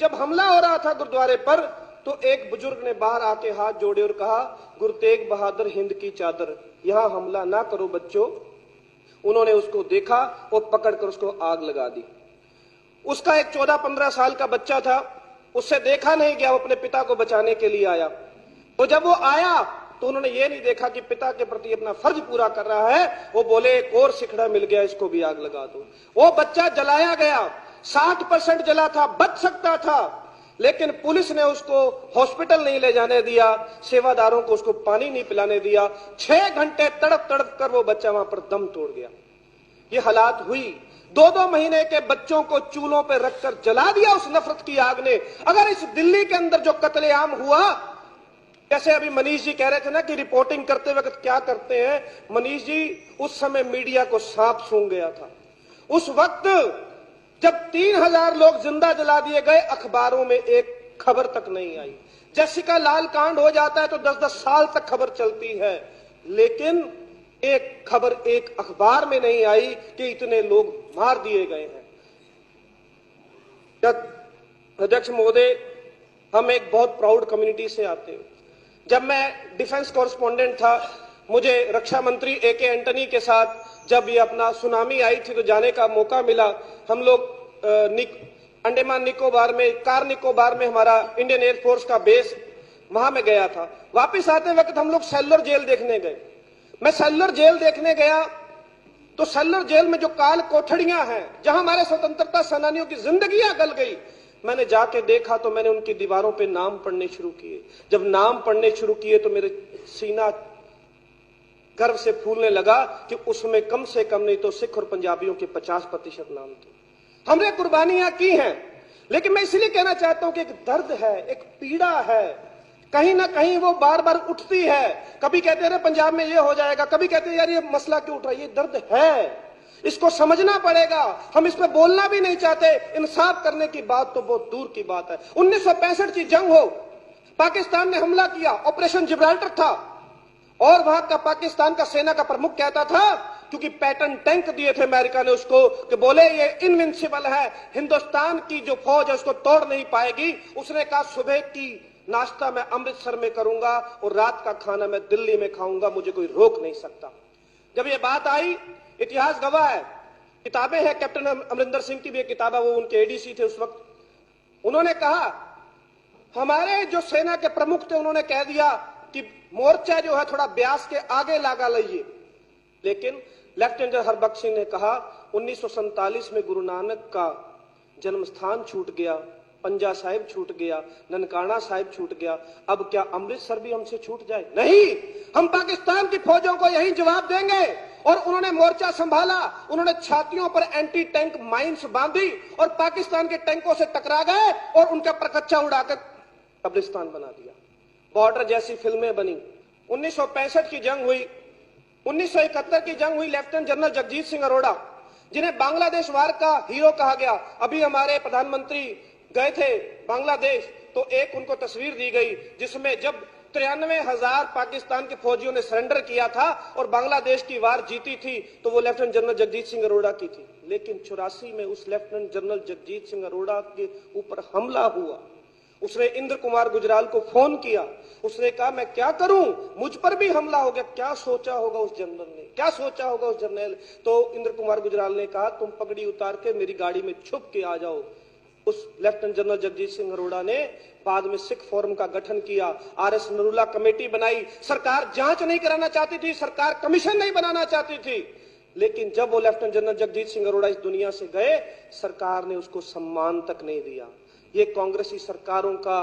जब हमला हो रहा था गुरुद्वारे पर तो एक बुजुर्ग ने बाहर आके हाथ जोड़े और कहा, गुरु तेग बहादुर हिंद की चादर, यहां हमला ना करो बच्चों। उन्होंने उसको देखा और पकड़कर उसको आग लगा दी। उसका एक 14-15 साल का बच्चा था, उससे देखा नहीं गया, वो अपने पिता को बचाने के लिए आया। तो जब वो आया तो उन्होंने ये नहीं देखा कि पिता के प्रति अपना फर्ज पूरा कर रहा है, वो बोले एक और सिखड़ा मिल गया, इसको भी आग लगा दो। वो बच्चा जलाया गया, 60% जला था, बच सकता था, लेकिन पुलिस ने उसको हॉस्पिटल नहीं ले जाने दिया, सेवादारों को उसको पानी नहीं पिलाने दिया। 6 घंटे तड़प तड़प कर वो बच्चा वहां पर दम तोड़ गया। ये हालात हुई। 2-2 महीने के बच्चों को चूल्हों पर रखकर जला दिया उस नफरत की आग ने। अगर इस दिल्ली के अंदर जो कत्लेआम हुआ, जैसे अभी मनीष जी कह रहे थे ना कि रिपोर्टिंग करते वक्त क्या करते हैं, मनीष जी उस समय मीडिया को सांप सूंघ गया था। उस वक्त जब 3000 लोग जिंदा जला दिए गए, अखबारों में एक खबर तक नहीं आई। जेसिका लाल कांड हो जाता है तो 10-10 साल तक खबर चलती है, लेकिन एक खबर एक अखबार में नहीं आई कि इतने लोग मार दिए गए हैं। अध्यक्ष महोदय, हम एक बहुत प्राउड कम्युनिटी से आते हैं। जब मैं डिफेंस कॉरेस्पॉन्डेंट था, मुझे रक्षा मंत्री A.K. एंटनी के साथ जब ये अपना सुनामी आई थी तो जाने का मौका मिला। हम लोग अंडमान निकोबार में, कार निकोबार में हमारा इंडियन एयरफोर्स का बेस, वहां में गया था। वापस आते वक्त हम लोग सेलुलर जेल देखने गए। मैं सेलुलर जेल देखने गया तो सेलुलर जेल में जो काल कोठड़ियां हैं, जहां हमारे स्वतंत्रता सेनानियों की जिंदगियां गल गई, मैंने जाके देखा तो मैंने उनकी दीवारों पे नाम पढ़ने शुरू किए। जब नाम पढ़ने शुरू किए तो मेरे सीना गर्व से फूलने लगा कि उसमें कम से कम नहीं तो सिख और पंजाबियों के 50% नाम थे। हमने कुर्बानियां की हैं, लेकिन मैं इसलिए कहना चाहता हूं कि एक दर्द है, एक पीड़ा है, कहीं ना कहीं वो बार बार उठती है। कभी कहते हैं पंजाब में ये हो जाएगा, कभी कहते हैं यार ये मसला क्यों उठ रहा है। ये दर्द है, इसको समझना पड़ेगा। हम इस पे बोलना भी नहीं चाहते, इंसाफ करने की बात तो बहुत दूर की बात है। 1965 की जंग हो, पाकिस्तान ने हमला किया, ऑपरेशन जिब्राल्टर था, और वहां का पाकिस्तान का सेना का प्रमुख कहता था, क्योंकि पैटर्न टैंक दिए थे अमेरिका ने उसको, कि बोले ये इनविंसिबल है, हिंदुस्तान की जो फौज है उसको तोड़ नहीं पाएगी। उसने कहा सुबह की नाश्ता मैं अमृतसर में करूंगा और रात का खाना मैं दिल्ली में खाऊंगा, मुझे कोई रोक नहीं सकता। जब ये बात आई, इतिहास गवाह है, किताबें हैं, कैप्टन अमरिंदर सिंह की भी एक किताब है, वो उनके एडीसी थे उस वक्त। उन्होंने कहा, हमारे जो सेना के प्रमुख थे उन्होंने कह दिया कि मोर्चा जो है थोड़ा ब्यास के आगे लगा लीजिए, लेकिन लेफ्टिनेंट जनरल हरबख्श सिंह ने कहा 1947 में गुरु नानक का जन्म स्थान छूट गया, पंजा साहिब छूट गया, ननकाना साहिब छूट गया, अब क्या अमृतसर भी हमसे छूट जाए? नहीं, हम पाकिस्तान की फौजों को यही जवाब देंगे। और उन्होंने मोर्चा संभाला, उन्होंने छातियों पर एंटी टैंक माइंस बांधी और पाकिस्तान के टैंकों से टकरा गए और उनका परकच्चा उड़ाकर कब्रिस्तान बना दिया। बॉर्डर जैसी फिल्में बनी। 1965 की जंग हुई, 1971 की जंग हुई। लेफ्टिनेंट जनरल जगजीत सिंह अरोड़ा, जिन्हें बांग्लादेश वार का हीरो कहा गया, अभी हमारे प्रधानमंत्री गए थे बांग्लादेश तो एक उनको तस्वीर दी गई जिसमें जब 93,000 पाकिस्तान के फौजियों ने सरेंडर किया था और बांग्लादेश की वार जीती थी तो वो लेफ्टिनेंट जनरल जगजीत सिंह अरोड़ा की थी। लेकिन 84 में उस लेफ्टिनेंट जनरल जगजीत सिंह अरोड़ा के ऊपर हमला हुआ। उसने इंद्र कुमार गुजराल को फोन किया, उसने कहा मैं क्या करूं, मुझ पर भी हमला हो गया। क्या सोचा होगा उस जनरल ने, क्या सोचा होगा उस जनरल? तो इंद्र कुमार गुजराल ने कहा तुम पगड़ी उतार के मेरी गाड़ी में छुप के आ जाओ। उस लेफ्टिनेंट जनरल जगजीत सिंह अरोड़ा ने बाद में सिख फोरम का गठन किया, RS नरूला कमेटी बनाई। सरकार जांच नहीं कराना चाहती थी, सरकार कमीशन नहीं बनाना चाहती थी, लेकिन जब वो लेफ्टिनेंट जनरल जगजीत सिंह अरोड़ा इस दुनिया से गए, सरकार ने उसको सम्मान तक नहीं दिया। ये कांग्रेसी सरकारों का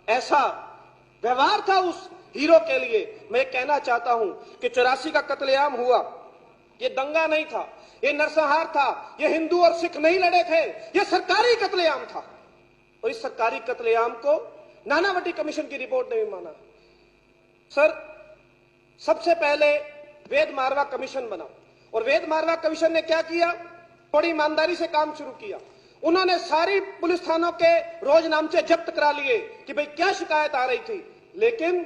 ऐसा व्यवहार था उस हीरो के लिए। मैं कहना चाहता हूं कि 84 का कत्लेआम हुआ, ये दंगा नहीं था, ये नरसंहार था, ये हिंदू और सिख नहीं लड़े थे, ये सरकारी कत्लेआम था। और इस सरकारी कत्लेआम को नानावटी कमीशन की रिपोर्ट ने भी माना। सर, सबसे पहले वेद मारवा कमीशन बना और वेद मारवा कमीशन ने क्या किया, बड़ी ईमानदारी से काम शुरू किया। उन्होंने सारी पुलिस थानों के रोजनामचे जब्त करा लिए कि भाई क्या शिकायत आ रही थी, लेकिन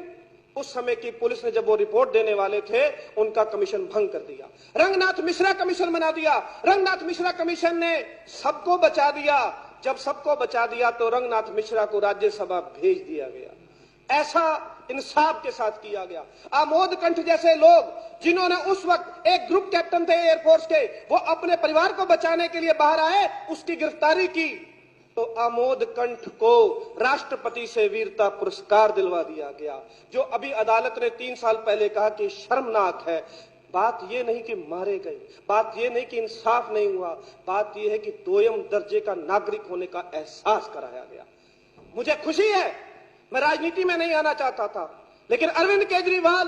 उस समय की पुलिस ने जब वो रिपोर्ट देने वाले थे उनका कमीशन भंग कर दिया। रंगनाथ मिश्रा कमीशन बना दिया। रंगनाथ मिश्रा कमीशन ने सबको बचा दिया, जब सबको बचा दिया तो रंगनाथ मिश्रा को राज्यसभा भेज दिया गया। ऐसा इंसाफ के साथ किया गया। आमोद कंठ जैसे लोग जिन्होंने उस वक्त एक ग्रुप कैप्टन थे एयरफोर्स के, वो अपने परिवार को बचाने के लिए बाहर आए, उसकी गिरफ्तारी की तो आमोद कंठ को राष्ट्रपति से वीरता पुरस्कार दिलवा दिया गया, जो अभी अदालत ने 3 साल पहले कहा कि शर्मनाक है। बात यह नहीं कि मारे गए, बात यह नहीं कि इंसाफ नहीं हुआ, बात यह है कि दोयम दर्जे का नागरिक होने का एहसास कराया गया। मुझे खुशी है, मैं राजनीति में नहीं आना चाहता था, लेकिन अरविंद केजरीवाल